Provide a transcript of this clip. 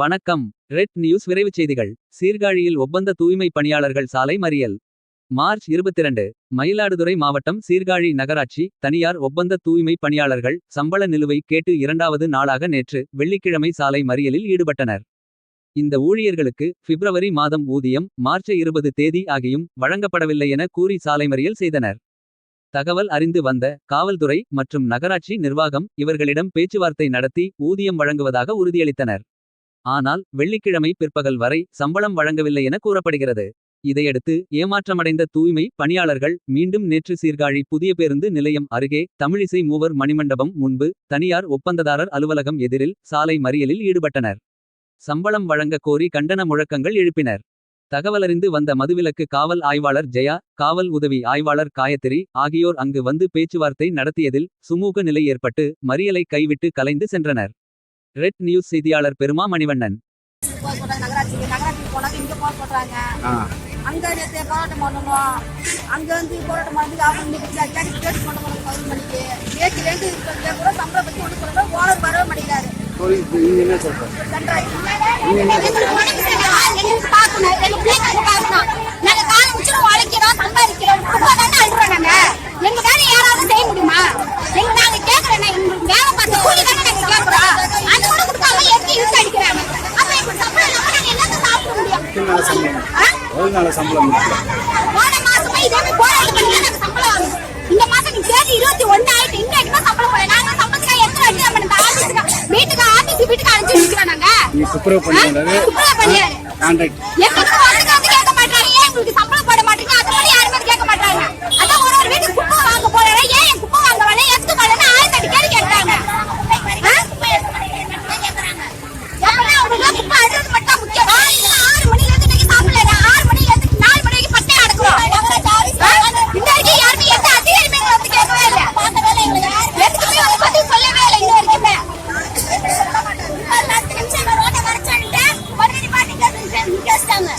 வணக்கம். Red news விரைவுச் செய்திகள். சீர்காழியில் ஒப்பந்த தூய்மை பணியாளர்கள் சாலை மறியல். மார்ச் 22. மயிலாடுதுறை மாவட்டம் சீர்காழி நகராட்சி தனியார் ஒப்பந்த தூய்மை பணியாளர்கள் சம்பள நிலுவை கேட்டு இரண்டாவது நாளாக நேற்று வெள்ளிக்கிழமை சாலை மறியலில் ஈடுபட்டனர். இந்த ஊழியர்களுக்கு பிப்ரவரி மாதம் ஊதியம் மார்ச் 20 தேதி ஆகியும் வழங்கப்படவில்லை என கூறி சாலை மறியல் செய்தனர். தகவல் அறிந்து வந்த காவல்துறை மற்றும் நகராட்சி நிர்வாகம் இவர்களிடம் பேச்சுவார்த்தை நடத்தி ஊதியம் வழங்குவதாக உறுதியளித்தனர். ஆனால் வெள்ளிக்கிழமை பிற்பகல் வரை சம்பளம் வழங்கவில்லை என கூறப்படுகிறது. இதையடுத்து ஏமாற்றமடைந்த தூய்மை பணியாளர்கள் மீண்டும் நேற்று சீர்காழி புதிய பேருந்து நிலையம் அருகே தமிழிசை மூவர் மணிமண்டபம் முன்பு தனியார் ஒப்பந்ததாரர் அலுவலகம் எதிரில் சாலை மறியலில் ஈடுபட்டனர். சம்பளம் வழங்க கோரி கண்டன முழக்கங்கள் எழுப்பினர். தகவலறிந்து வந்த மதுவிலக்கு காவல் ஆய்வாளர் ஜெயா, காவல் உதவி ஆய்வாளர் காயத்ரி ஆகியோர் அங்கு வந்து பேச்சுவார்த்தை நடத்தியதில் சுமூக நிலை ஏற்பட்டு மறியலை கைவிட்டு கலைந்து சென்றனர். ரெட் நியூஸ் செய்தியாளர் பெருமா மணிவண்ணன். சம்பளம் இந்த மாசம் 21 ஆயிட்டு இன்னைக்கு சம்பளம் போல நாங்க சம்பளத்துக்கு எத்தனை அடி வீட்டுக்கு ஆபீஸ் வீட்டுக்கு அனுப்பிச்சு நிக்கிறோம். நாங்க நீ சுப்ரோ பண்ணியாரு கான்ட்ராக்ட் எங்களுக்கு வந்து கேட்க மாட்டாங்க. ஏன் உங்களுக்கு சம்பளம் போட மாட்டீங்க? அதனால யாருமே கேட்க மாட்டாங்க. அதான் ஒரு வீட்டுக்கு குப்பை வாங்க போறேன். ஏன் குப்பை வாங்க வரல எதுக்கு வரல 1000 கேள்வி கேட்டாங்க. உங்களுக்கு குப்பை அடிக்கிறது மட்டும் முக்கியம். 6 மணில இருந்து நீங்க சாப்பிடல. 6 மணில இருந்து 4 மணிக்கு பட்டே அடக்குறோம். இந்த வரைக்கும் யாருமே எந்த அதிகாரியுமே வந்து கேட்கவே இல்ல. பார்த்த வேலை எங்களுக்கு எதுக்குமே அவங்க பத்தி சொல்லவே இல்லை. இன்ன வரைக்குமே 10 நிமிஷம் ரோட்டை வரைச்சாங்க. மறுபடியும் பாத்தீங்கன்னா கேஸ்டாங்க.